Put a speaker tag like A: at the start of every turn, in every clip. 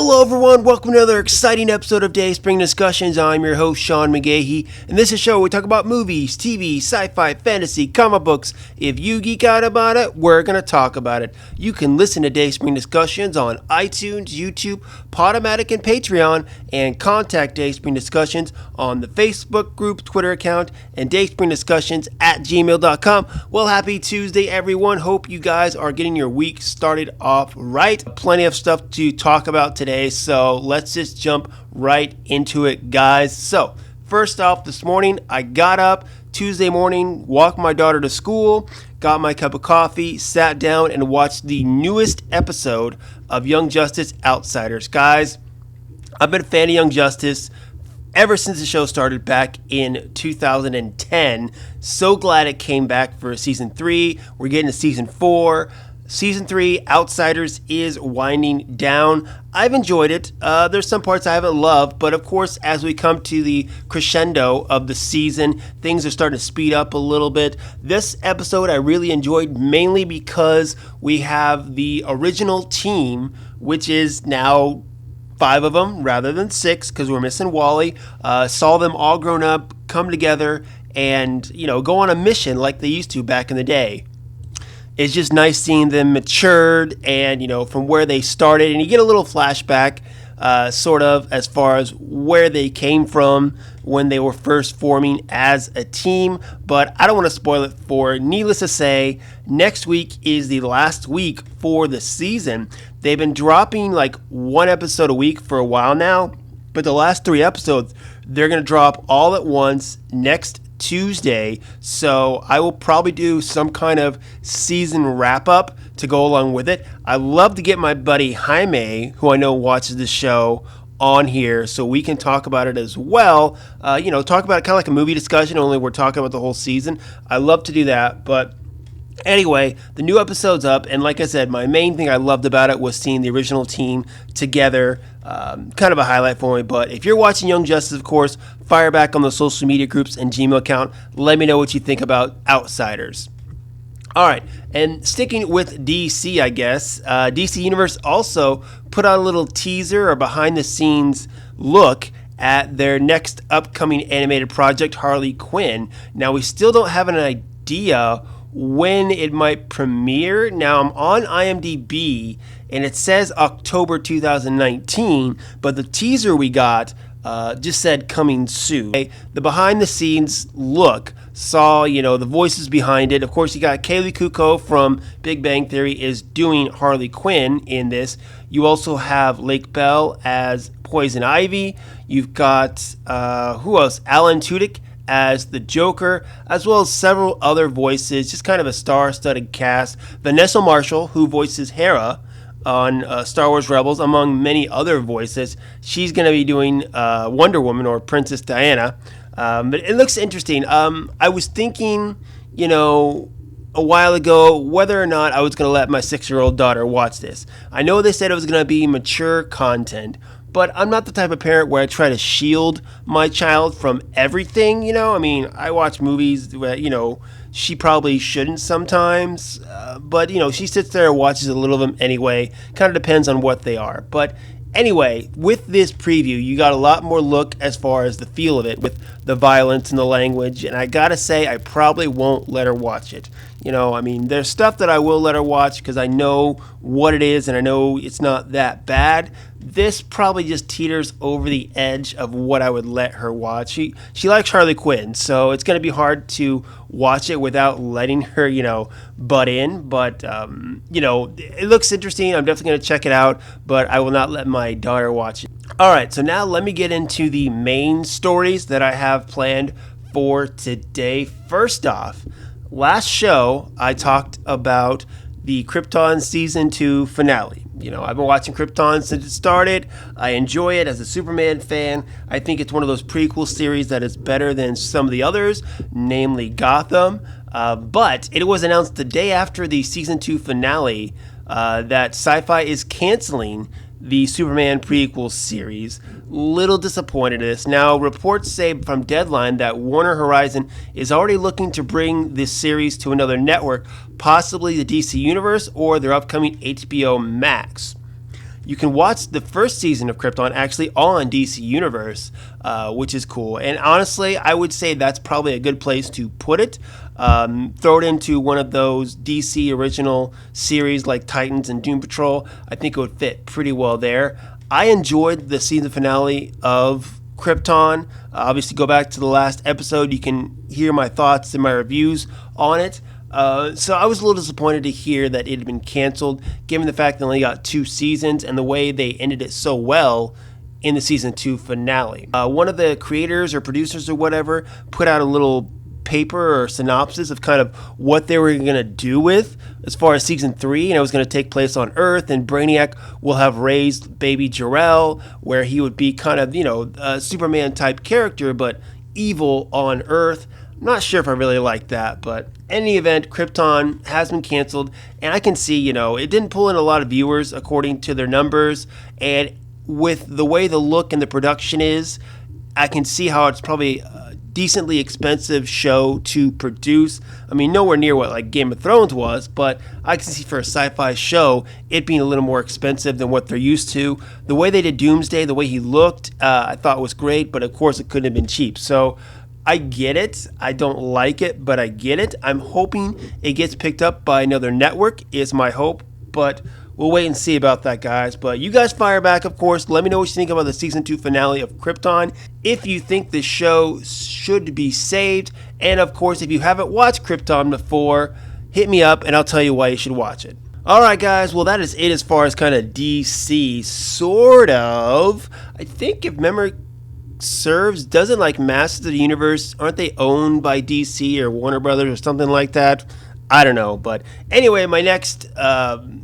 A: Hello everyone, welcome to another exciting episode of Dayspring Discussions. I'm your host, Sean McGahee, and this is a show where we talk about movies, TV, sci-fi, fantasy, comic books. If you geek out about it, we're going to talk about it. You can listen to Dayspring Discussions on iTunes, YouTube, Podomatic, and Patreon, and contact Dayspring Discussions on the Facebook group, Twitter account, and dayspringdiscussions@gmail.com. Well, happy Tuesday everyone. Hope you guys are getting your week started off right. Plenty of stuff to talk about today, so let's just jump right into it, guys. So first off, this morning I got up Tuesday morning, walked my daughter to school, got my cup of coffee, sat down and watched the newest episode of Young Justice Outsiders. Guys, I've been a fan of Young Justice ever since the show started back in 2010. So glad it came back for season 3. We're getting to season 4. Season 3, Outsiders, is winding down. I've enjoyed it. There's some parts I haven't loved, but of course, as we come to the crescendo of the season, things are starting to speed up a little bit. This episode I really enjoyed, mainly because we have the original team, which is now 5 of them rather than 6, because we're missing Wally. Saw them all grown up, come together, and go on a mission like they used to back in the day. It's just nice seeing them matured and, from where they started. And you get a little flashback, sort of, as far as where they came from when they were first forming as a team. But I don't want to spoil it for. Needless to say, next week is the last week for the season. They've been dropping like one episode a week for a while now. But the last 3 episodes, they're going to drop all at once next Tuesday, so I will probably do some kind of season wrap-up to go along with it. I love to get my buddy Jaime, who I know watches the show, on here so we can talk about it as well. Talk about it kind of like a movie discussion, only we're talking about the whole season. I love to do that, but anyway, the new episode's up, and like I said, my main thing I loved about it was seeing the original team together. Kind of a highlight for me, but if you're watching Young Justice, of course, fire back on the social media groups and Gmail account. Let me know what you think about Outsiders. All right, and sticking with DC, I guess, DC Universe also put out a little teaser or behind-the-scenes look at their next upcoming animated project, Harley Quinn. Now, we still don't have an idea when it might premiere. Now, I'm on IMDb, and it says October 2019, but the teaser we got just said coming soon. The behind-the-scenes look saw, the voices behind it. Of course, you got Kaylee Cuoco from Big Bang Theory is doing Harley Quinn in this. You also have Lake Bell as Poison Ivy. You've got, who else? Alan Tudyk as the Joker, as well as several other voices, just kind of a star-studded cast. Vanessa Marshall, who voices Hera on Star Wars Rebels, among many other voices. She's going to be doing Wonder Woman or Princess Diana. But it looks interesting. I was thinking, a while ago, whether or not I was going to let my 6-year-old daughter watch this. I know they said it was going to be mature content, but I'm not the type of parent where I try to shield my child from everything, I watch movies where, she probably shouldn't sometimes, but, she sits there and watches a little of them anyway. Kind of depends on what they are. But anyway, with this preview, you got a lot more look as far as the feel of it with the violence and the language, and I gotta say, I probably won't let her watch it. There's stuff that I will let her watch because I know what it is and I know it's not that bad. This probably just teeters over the edge of what I would let her watch. She likes Harley Quinn, so it's going to be hard to watch it without letting her, butt in. But, it looks interesting. I'm definitely going to check it out, but I will not let my daughter watch it. All right, so now let me get into the main stories that I have planned for today. First off, last show, I talked about the Krypton Season 2 finale. I've been watching Krypton since it started. I enjoy it as a Superman fan. I think it's one of those prequel series that is better than some of the others, namely Gotham. But it was announced the day after the Season 2 finale that SyFy is canceling the Superman prequel series. Little disappointed in this. Now, reports say from Deadline that Warner Horizon is already looking to bring this series to another network, possibly the DC Universe or their upcoming HBO Max. you can watch the first season of Krypton actually on DC Universe, which is cool. And honestly, I would say that's probably a good place to put it. Throw it into one of those DC original series like Titans and Doom Patrol. I think it would fit pretty well there. I enjoyed the season finale of Krypton. Obviously, go back to the last episode. You can hear my thoughts and my reviews on it. So I was a little disappointed to hear that it had been canceled, given the fact that they only got 2 seasons and the way they ended it so well in the season 2 finale. One of the creators or producers or whatever put out a little paper or synopsis of kind of what they were going to do with as far as season 3, and it was going to take place on Earth, and Brainiac will have raised baby Jor-El, where he would be kind of, a Superman type character, but evil on Earth. I'm not sure if I really like that, but in any event, Krypton has been canceled, and I can see, it didn't pull in a lot of viewers according to their numbers, and with the way the look and the production is, I can see how it's probably a decently expensive show to produce. I mean, nowhere near what like Game of Thrones was, but I can see for a sci-fi show, it being a little more expensive than what they're used to. The way they did Doomsday, the way he looked, I thought was great, but of course it couldn't have been cheap. So I get it. I don't like it, but I get it. I'm hoping it gets picked up by another network is my hope, but we'll wait and see about that, guys. But you guys fire back, of course. Let me know what you think about the season 2 finale of Krypton. If you think the show should be saved. And, of course, if you haven't watched Krypton before, hit me up and I'll tell you why you should watch it. All right, guys. Well, that is it as far as kind of DC, sort of. I think if memory serves, doesn't like Masters of the Universe, aren't they owned by DC or Warner Brothers or something like that? I don't know, but anyway, my next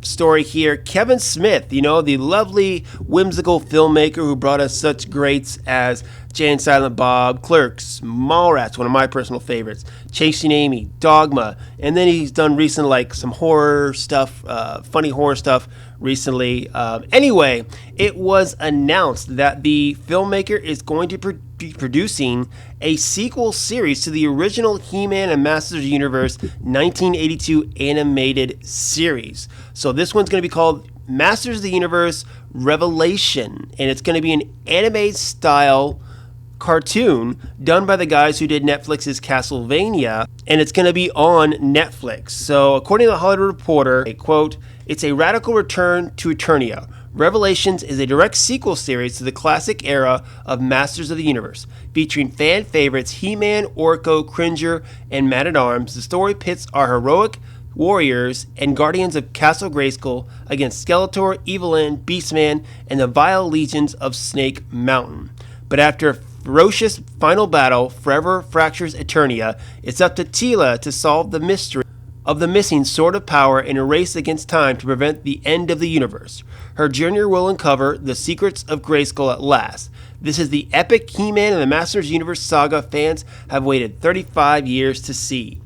A: story here, Kevin Smith, the lovely, whimsical filmmaker who brought us such greats as Jay and Silent Bob, Clerks, Mallrats, one of my personal favorites, Chasing Amy, Dogma, and then he's done recent like some horror stuff, funny horror stuff recently. Anyway, it was announced that the filmmaker is going to be producing a sequel series to the original He-Man and Masters of the Universe 1982 animated series. So this one's going to be called Masters of the Universe Revelation, and it's going to be an anime style cartoon done by the guys who did Netflix's Castlevania, and it's going to be on Netflix. So according to the Hollywood Reporter, a quote, "It's a radical return to Eternia. Revelations is a direct sequel series to the classic era of Masters of the Universe, featuring fan favorites He-Man, Orko, Cringer, and Man-at-Arms. The story pits our heroic warriors and guardians of Castle Grayskull against Skeletor, Evil-Lyn, Beastman, and the vile legions of Snake Mountain. But after a ferocious final battle, forever fractures Eternia, it's up to Teela to solve the mystery of the missing Sword of Power in a race against time to prevent the end of the universe. Her journey will uncover the secrets of Grayskull at last. This is the epic He-Man and the Masters Universe saga fans have waited 35 years to see."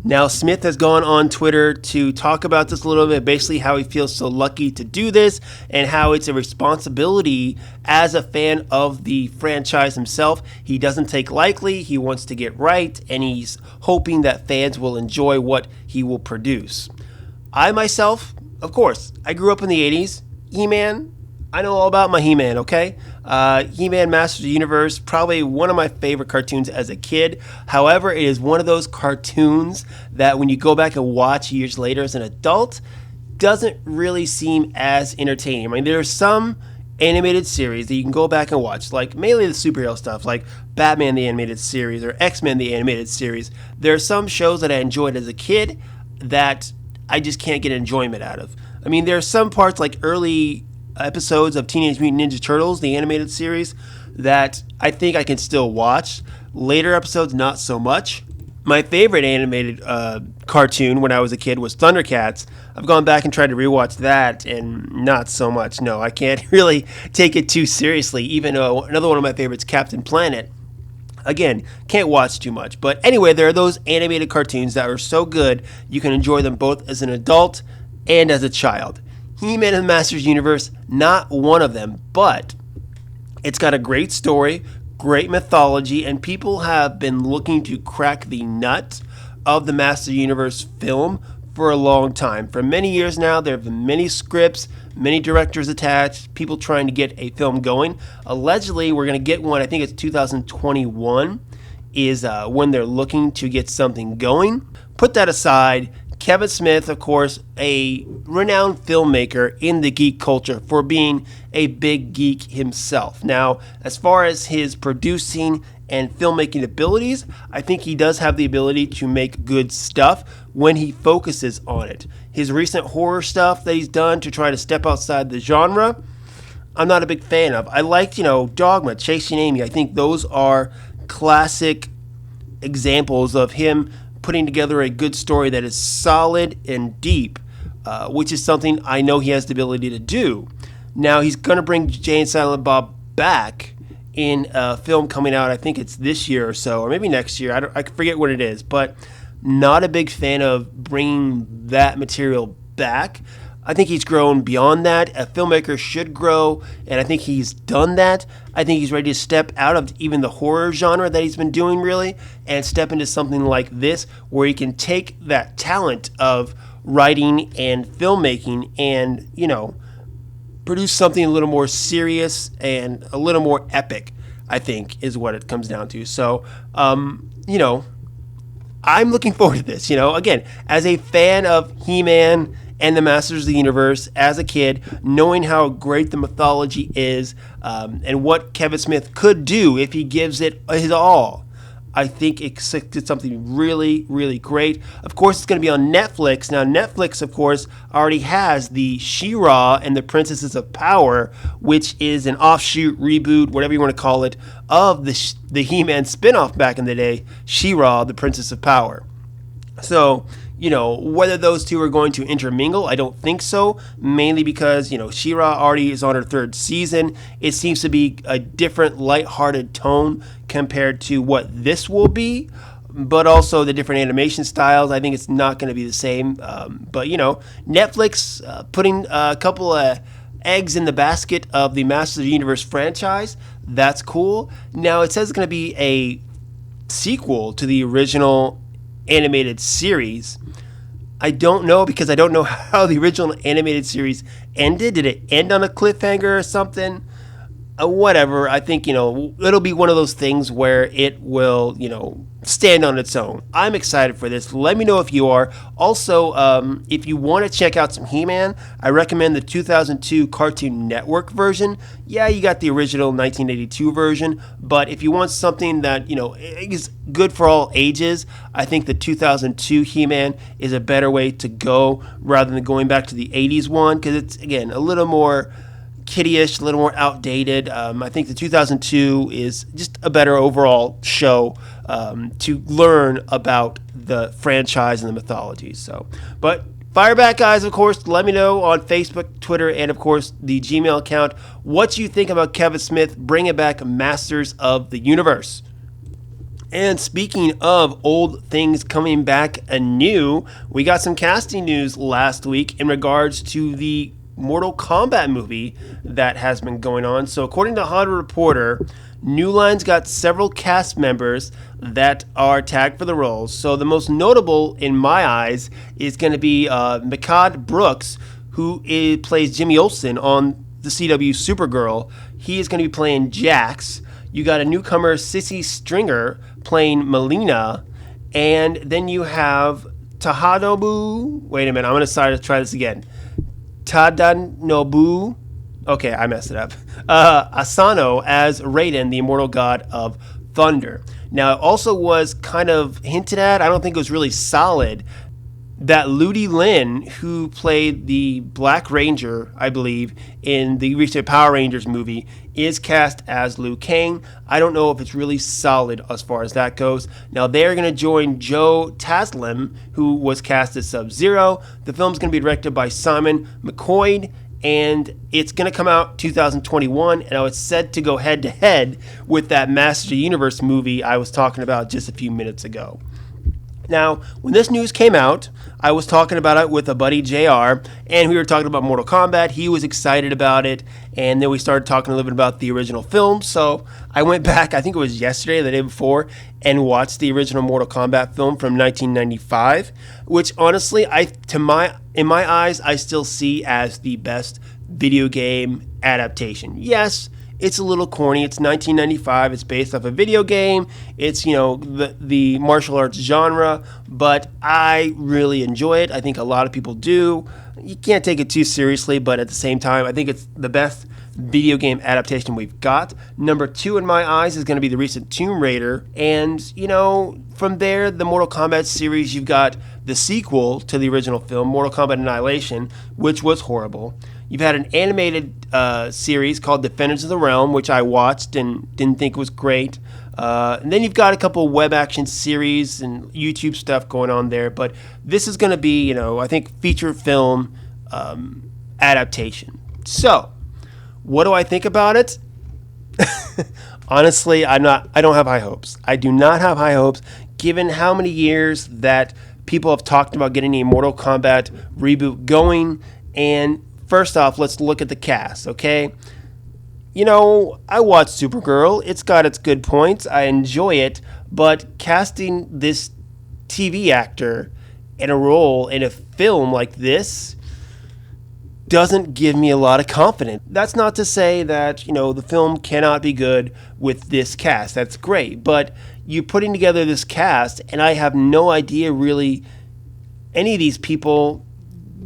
A: Now, Smith has gone on Twitter to talk about this a little bit, basically how he feels so lucky to do this and how it's a responsibility as a fan of the franchise himself. He doesn't take lightly, he wants to get right, and he's hoping that fans will enjoy what he will produce. I myself, of course, I grew up in the 80s. He-Man, I know all about my He-Man, okay? He-Man Masters of the Universe, probably one of my favorite cartoons as a kid. However, it is one of those cartoons that when you go back and watch years later as an adult, doesn't really seem as entertaining. I mean, there are some animated series that you can go back and watch, like mainly the superhero stuff, like Batman the Animated Series or X-Men the Animated Series. There are some shows that I enjoyed as a kid that I just can't get enjoyment out of. I mean, there are some parts like early episodes of Teenage Mutant Ninja Turtles, the animated series, that I think I can still watch. Later episodes, not so much. My favorite animated cartoon when I was a kid was Thundercats. I've gone back and tried to rewatch that, and not so much. No, I can't really take it too seriously, even though another one of my favorites, Captain Planet. Again, can't watch too much. But anyway, there are those animated cartoons that are so good, you can enjoy them both as an adult and as a child. He-Man and the Masters Universe, not one of them, but it's got a great story, great mythology, and people have been looking to crack the nut of the Masters Universe film for a long time. For many years now, there have been many scripts, many directors attached, people trying to get a film going. Allegedly, we're going to get one, I think it's 2021, is when they're looking to get something going. Put that aside, Kevin Smith, of course, a renowned filmmaker in the geek culture for being a big geek himself. Now, as far as his producing and filmmaking abilities, I think he does have the ability to make good stuff when he focuses on it. His recent horror stuff that he's done to try to step outside the genre, I'm not a big fan of. I liked, Dogma, Chasing Amy. I think those are classic examples of him putting together a good story that is solid and deep, which is something I know he has the ability to do. Now, he's going to bring Jay and Silent Bob back in a film coming out, I think it's this year or so, or maybe next year. I forget what it is, but not a big fan of bringing that material back. I think he's grown beyond that. A filmmaker should grow, and I think he's done that. I think he's ready to step out of even the horror genre that he's been doing, really, and step into something like this, where he can take that talent of writing and filmmaking and, produce something a little more serious and a little more epic, I think, is what it comes down to. So, I'm looking forward to this. Again, as a fan of He-Man and the Masters of the Universe as a kid, knowing how great the mythology is, and what Kevin Smith could do if he gives it his all, I think it's something really, really great. Of course, it's going to be on Netflix. Now, Netflix, of course, already has the She-Ra and the Princesses of Power, which is an offshoot, reboot, whatever you want to call it, of the He-Man spinoff back in the day, She-Ra, the Princess of Power. So, whether those two are going to intermingle, I don't think so, mainly because, She-Ra already is on her third season. It seems to be a different, lighthearted tone compared to what this will be, but also the different animation styles. I think it's not going to be the same. But, Netflix putting a couple of eggs in the basket of the Masters of the Universe franchise, that's cool. Now, it says it's going to be a sequel to the original animated series. I don't know, because I don't know how the original animated series ended. Did it end on a cliffhanger or something? Whatever. I think, it'll be one of those things where it will, stand on its own. I'm excited for this. Let me know if you are. Also, if you want to check out some He-Man, I recommend the 2002 Cartoon Network version. Yeah, you got the original 1982 version, but if you want something that, is good for all ages, I think the 2002 He-Man is a better way to go rather than going back to the 80s one, because it's, again, a little more kiddie-ish, a little more outdated. I think the 2002 is just a better overall show to learn about the franchise and the mythology. So, but fire back, guys, of course. Let me know on Facebook, Twitter, and, of course, the Gmail account what you think about Kevin Smith bringing back Masters of the Universe. And speaking of old things coming back anew, we got some casting news last week in regards to the Mortal Kombat movie that has been going on. So according to Hollywood Reporter, New Line's got several cast members that are tagged for the roles. So the most notable in my eyes is going to be Mehcad Brooks, who plays Jimmy Olsen on the CW Supergirl. He is going to be playing Jax. You got a newcomer, Sissy Stringer, playing Melina. And then you have Tahanobu. Wait a minute, I'm going to try this again. Tadanobu, okay, I messed it up, Asano as Raiden, the immortal god of thunder. Now, it also was kind of hinted at, I don't think it was really solid, that Ludi Lin, who played the Black Ranger, I believe, in the recent Power Rangers movie, is cast as Liu Kang. I don't know if it's really solid as far as that goes. Now, they're going to join Joe Taslim, who was cast as Sub-Zero. The film's going to be directed by Simon McQuoid, and it's going to come out 2021, and it's said to go head-to-head with that Master of the Universe movie I was talking about just a few minutes ago. Now, when this news came out, I was talking about it with a buddy, JR, and we were talking about Mortal Kombat. He was excited about it, and then we started talking a little bit about the original film. So I went back, I think it was yesterday, the day before, and watched the original Mortal Kombat film from 1995, which honestly, in my eyes, I still see as the best video game adaptation. Yes, it's a little corny. It's 1995. It's based off a video game. It's, the martial arts genre, but I really enjoy it. I think a lot of people do. You can't take it too seriously, but at the same time, I think it's the best video game adaptation we've got. Number 2 in my eyes is going to be the recent Tomb Raider. And, from there, the Mortal Kombat series, you've got the sequel to the original film, Mortal Kombat Annihilation, which was horrible. You've had an animated series called Defenders of the Realm, which I watched and didn't think was great. And then you've got a couple web action series and YouTube stuff going on there. But this is going to be, I think, feature film adaptation. So, what do I think about it? Honestly, I don't have high hopes. I do not have high hopes, given how many years that people have talked about getting a Mortal Kombat reboot going. And first off, let's look at the cast, okay? I watched Supergirl. It's got its good points. I enjoy it. But casting this TV actor in a role in a film like this doesn't give me a lot of confidence. That's not to say that, the film cannot be good with this cast. That's great. But you're putting together this cast, and I have no idea really any of these people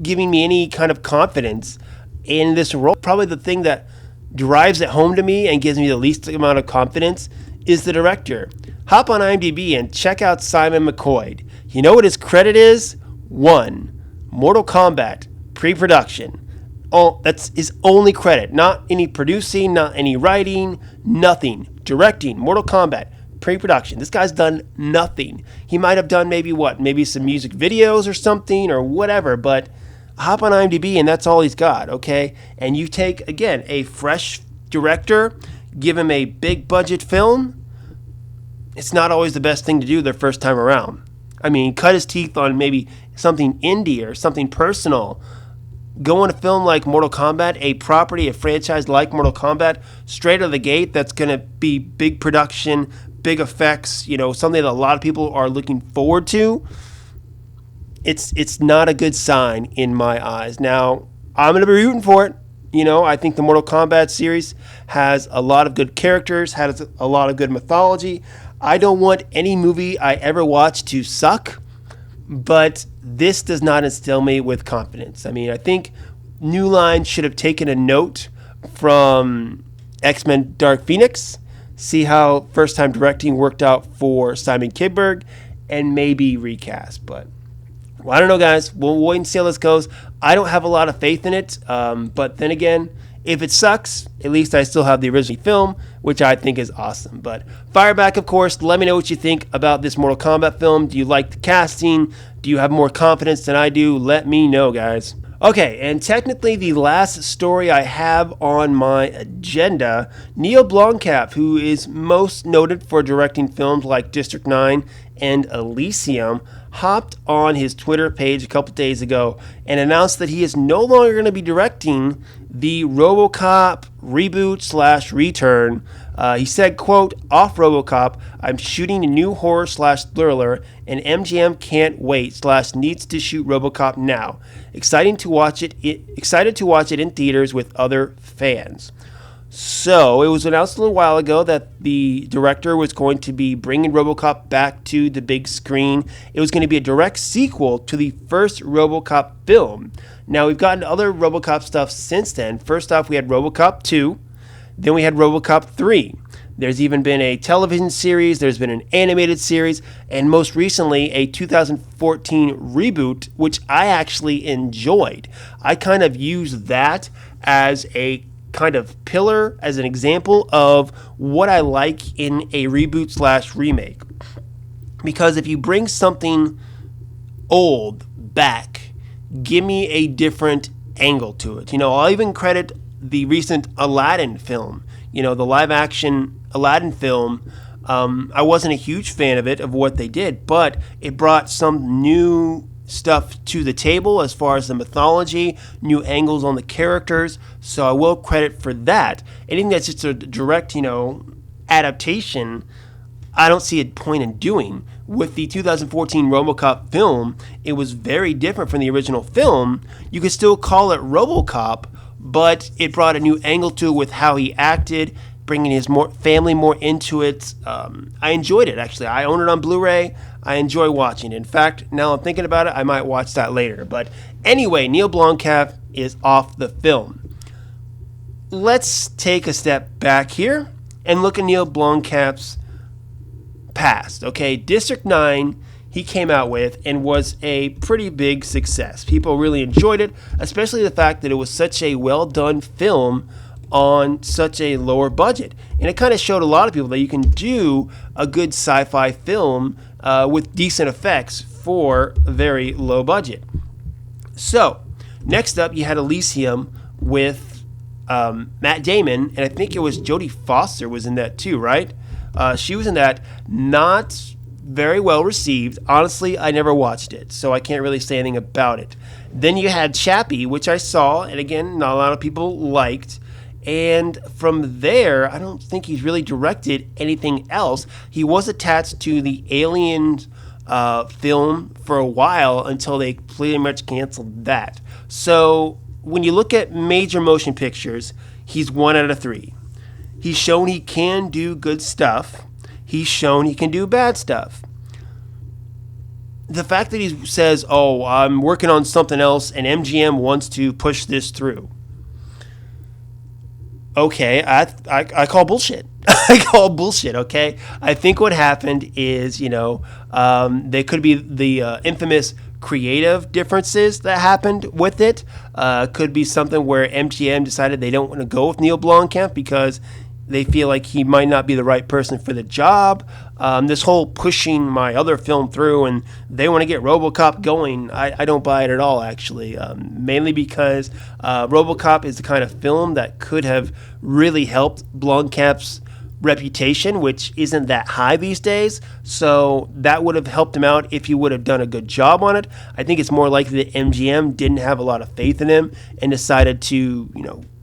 A: giving me any kind of confidence in this role. Probably the thing that drives it home to me and gives me the least amount of confidence is the director. Hop on IMDb and check out Simon McCoy. You know what his credit is? 1. Mortal Kombat pre-production. Oh, that's his only credit. Not any producing, not any writing, nothing. Directing, Mortal Kombat pre-production. This guy's done nothing. He might have done maybe some music videos or something or whatever, but hop on IMDb and that's all he's got, okay? And you take, again, a fresh director, give him a big budget film, it's not always the best thing to do their first time around. I mean, cut his teeth on maybe something indie or something personal. Go on a film like Mortal Kombat, a property, a franchise like Mortal Kombat, straight out of the gate, that's going to be big production, big effects, something that a lot of people are looking forward to. It's not a good sign in my eyes. Now, I'm going to be rooting for it. I think the Mortal Kombat series has a lot of good characters, has a lot of good mythology. I don't want any movie I ever watch to suck, but this does not instill me with confidence. I mean, I think New Line should have taken a note from X-Men Dark Phoenix, see how first-time directing worked out for Simon Kinberg, and maybe recast. But well, I don't know, guys. We'll wait and see how this goes. I don't have a lot of faith in it, but then again, if it sucks, at least I still have the original film, which I think is awesome. But fire back, of course. Let me know what you think about this Mortal Kombat film. Do you like the casting? Do you have more confidence than I do? Let me know, guys. Okay, and technically the last story I have on my agenda, Neill Blomkamp, who is most noted for directing films like District 9 and Elysium, hopped on his Twitter page a couple days ago and announced that he is no longer going to be directing the Robocop reboot/return. He said, quote, "Off Robocop, I'm shooting a new horror/thriller, and MGM can't wait / needs to shoot Robocop now. Excited to watch it in theaters with other fans." So it was announced a little while ago that the director was going to be bringing Robocop back to the big screen. It was going to be a direct sequel to the first Robocop film. Now, we've gotten other Robocop stuff since then. First off, we had Robocop 2. Then we had Robocop 3. There's even been a television series. There's been an animated series. And most recently, a 2014 reboot, which I actually enjoyed. I kind of used that as a kind of pillar, as an example of what I like in a reboot/remake. Because if you bring something old back, give me a different angle to it. I'll even credit the recent Aladdin film, the live action Aladdin film. I wasn't a huge fan of what they did, but it brought some new stuff to the table as far as the mythology, new angles on the characters. So I will credit for that. Anything that's just a direct, adaptation, I don't see a point in doing. With the 2014 Robocop film, it was very different from the original film. You could still call it Robocop, but it brought a new angle to it with how he acted, bringing his family more into it. I enjoyed it, actually. I own it on Blu-ray. I enjoy watching it. In fact, now I'm thinking about it, I might watch that later. But anyway, Neill Blomkamp is off the film. Let's take a step back here and look at Neill Blomkamp's past. Okay, District 9 he came out with and was a pretty big success. People really enjoyed it, especially the fact that it was such a well done film on such a lower budget. And it kind of showed a lot of people that you can do a good sci-fi film with decent effects for a very low budget. So, next up you had Elysium with Matt Damon, and I think it was Jodie Foster was in that too, right? She was in that. Not very well received. Honestly, I never watched it, so I can't really say anything about it. Then you had Chappie, which I saw, and again, not a lot of people liked. And from there, I don't think he's really directed anything else. He was attached to the Alien film for a while until they pretty much canceled that. So when you look at major motion pictures, he's 1 out of 3. He's shown he can do good stuff. He's shown he can do bad stuff. The fact that he says, oh, I'm working on something else and MGM wants to push this through. Okay, I call bullshit. I call bullshit, okay? I think what happened is, there could be the infamous creative differences that happened with it. Could be something where MGM decided they don't want to go with Neill Blomkamp because they feel like he might not be the right person for the job. This whole pushing my other film through and they want to get Robocop going, I don't buy it at all, actually. Mainly because Robocop is the kind of film that could have really helped Blomkamp's reputation, which isn't that high these days. So that would have helped him out if he would have done a good job on it. I think it's more likely that MGM didn't have a lot of faith in him and decided to,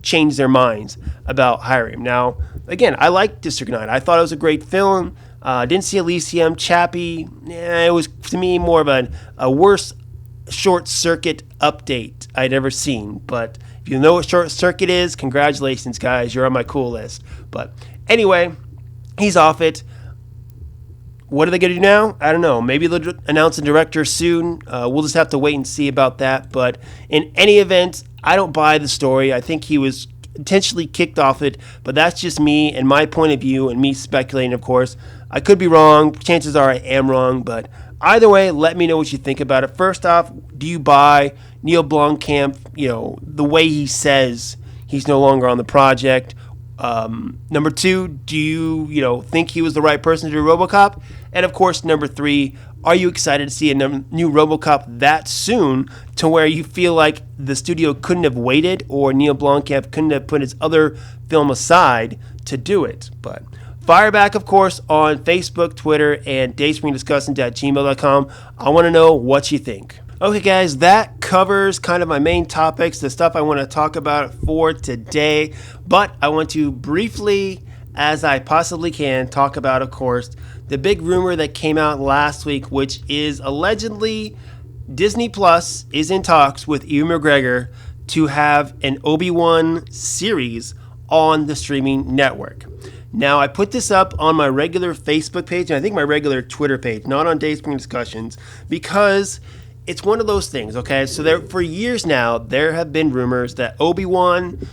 A: change their minds about hiring him. Now, again, I liked District 9. I thought it was a great film. Didn't see Elysium. Chappie, it was, to me, more of a worse Short Circuit update I'd ever seen. But if you know what Short Circuit is, congratulations, guys. You're on my cool list. But anyway, he's off it. What are they going to do now? I don't know. Maybe they'll announce a director soon. We'll just have to wait and see about that. But in any event, I don't buy the story. I think he was intentionally kicked off it, but that's just me and my point of view and me speculating, of course. I could be wrong. Chances are I am wrong, but either way, let me know what you think about it. First off, do you buy Neill Blomkamp, the way he says he's no longer on the project? Number 2, do you think he was the right person to do Robocop? And of course, number 3, are you excited to see a new Robocop that soon to where you feel like the studio couldn't have waited or Neill Blomkamp couldn't have put his other film aside to do it? But fire back, of course, on Facebook, Twitter, and dayspringdiscussing@gmail.com. I want to know what you think. Okay, guys, that covers kind of my main topics, the stuff I want to talk about for today. But I want to briefly, as I possibly can, talk about, of course, the big rumor that came out last week, which is allegedly Disney Plus is in talks with Ewan McGregor to have an Obi-Wan series on the streaming network. Now, I put this up on my regular Facebook page, and I think my regular Twitter page, not on Dayspring Discussions, because it's one of those things, okay? So for years now, there have been rumors that Obi-Wan,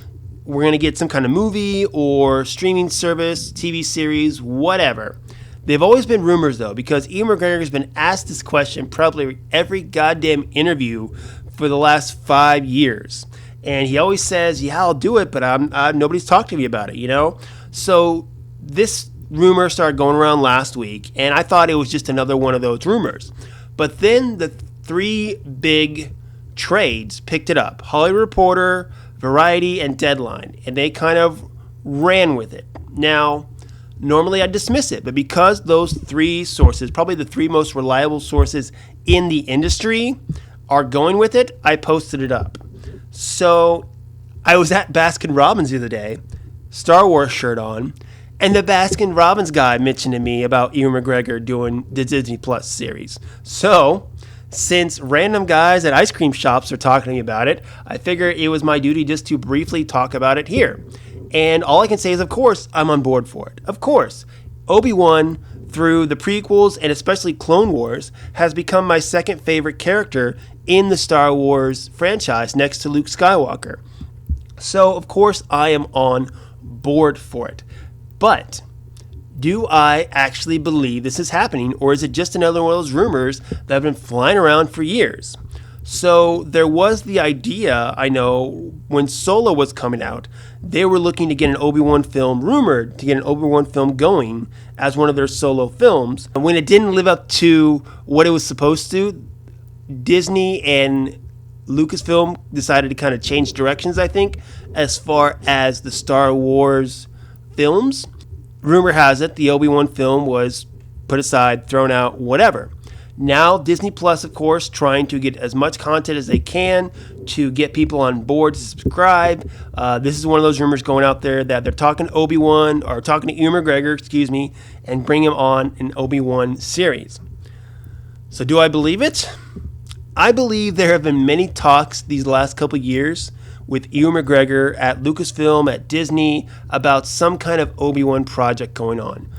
A: we're going to get some kind of movie or streaming service, TV series, whatever. They've always been rumors, though, because Ewan McGregor has been asked this question probably every goddamn interview for the last 5 years. And he always says, yeah, I'll do it, but nobody's talked to me about it, So this rumor started going around last week, and I thought it was just another one of those rumors. But then the 3 big trades picked it up: Hollywood Reporter, Variety, and Deadline, and they kind of ran with it. Now, normally I'd dismiss it. But because those three sources, probably the three most reliable sources in the industry, are going with it, I posted it up. So I was at Baskin Robbins the other day, Star Wars shirt on, and the Baskin Robbins guy mentioned to me about Ewan McGregor doing the Disney Plus series. So, since random guys at ice cream shops are talking to me about it, I figured it was my duty just to briefly talk about it here. And all I can say is, of course, I'm on board for it. Of course. Obi-Wan, through the prequels and especially Clone Wars, has become my second favorite character in the Star Wars franchise next to Luke Skywalker. So, of course, I am on board for it. But do I actually believe this is happening, or is it just another one of those rumors that have been flying around for years? So there was the idea, I know, when Solo was coming out, they were looking to get an Obi-Wan film, rumored to get an Obi-Wan film going as one of their Solo films. And when it didn't live up to what it was supposed to, Disney and Lucasfilm decided to kind of change directions, I think, as far as the Star Wars films. Rumor has it the Obi-Wan film was put aside, thrown out, whatever. Now Disney Plus, of course, trying to get as much content as they can to get people on board to subscribe. This is one of those rumors going out there that they're talking to Obi-Wan, or talking to Ewan McGregor, and bring him on an Obi-Wan series. So do I believe it? I believe there have been many talks these last couple years with Ewan McGregor at Lucasfilm, at Disney, about some kind of Obi-Wan project going on.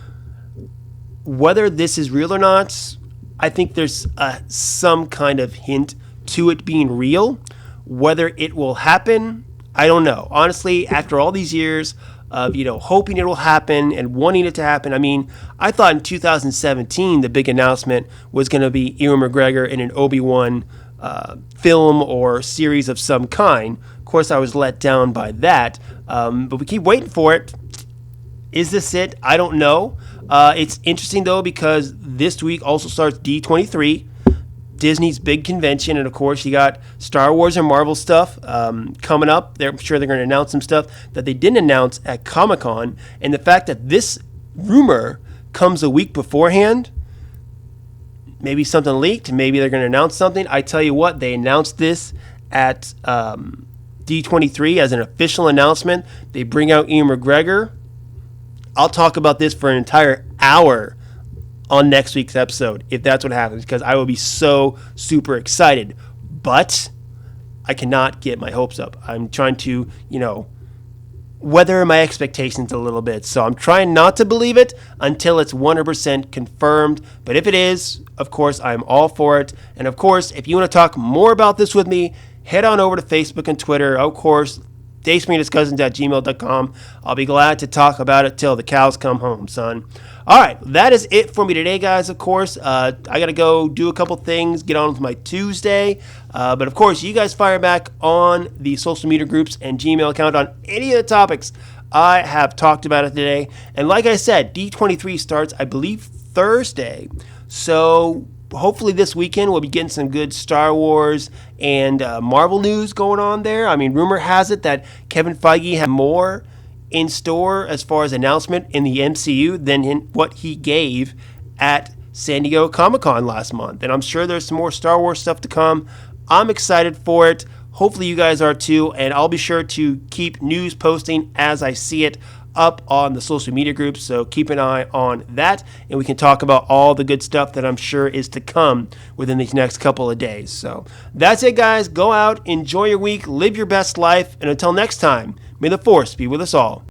A: Whether this is real or not, I think there's some kind of hint to it being real. Whether it will happen, I don't know. Honestly, after all these years of hoping it will happen and wanting it to happen, I mean, I thought in 2017 the big announcement was going to be Ewan McGregor in an Obi-Wan film or series of some kind. Of course, I was let down by that, but we keep waiting for it. Is this it? I don't know. It's interesting, though, because this week also starts D23, Disney's big convention, and of course you got Star Wars and Marvel stuff coming up. I'm sure they're going to announce some stuff that they didn't announce at Comic-Con, and the fact that this rumor comes a week beforehand, maybe something leaked, maybe they're going to announce something. I tell you what, they announced this at D23 as an official announcement. They bring out Ewan McGregor. I'll talk about this for an entire hour on next week's episode, if that's what happens, because I will be so super excited. But I cannot get my hopes up. I'm trying to, weather my expectations a little bit. So I'm trying not to believe it until it's 100% confirmed. But if it is, of course, I'm all for it. And of course, if you want to talk more about this with me, head on over to Facebook and Twitter. Of course, dayspringdiscussions@gmail.com. I'll be glad to talk about it till the cows come home, son. All right, that is it for me today, guys. Of course, I got to go do a couple things, get on with my Tuesday. But of course, you guys fire back on the social media groups and Gmail account on any of the topics I have talked about it today. And like I said, D23 starts, I believe, Thursday. So hopefully this weekend we'll be getting some good Star Wars and Marvel news going on there. I mean, rumor has it that Kevin Feige had more in store as far as announcement in the MCU than in what he gave at San Diego Comic-Con last month. And I'm sure there's some more Star Wars stuff to come. I'm excited for it. Hopefully you guys are too. And I'll be sure to keep news posting as I see it up on the social media groups, so keep an eye on that, and we can talk about all the good stuff that I'm sure is to come within these next couple of days. So that's it, guys. Go out, enjoy your week, live your best life, and until next time, may the Force be with us all.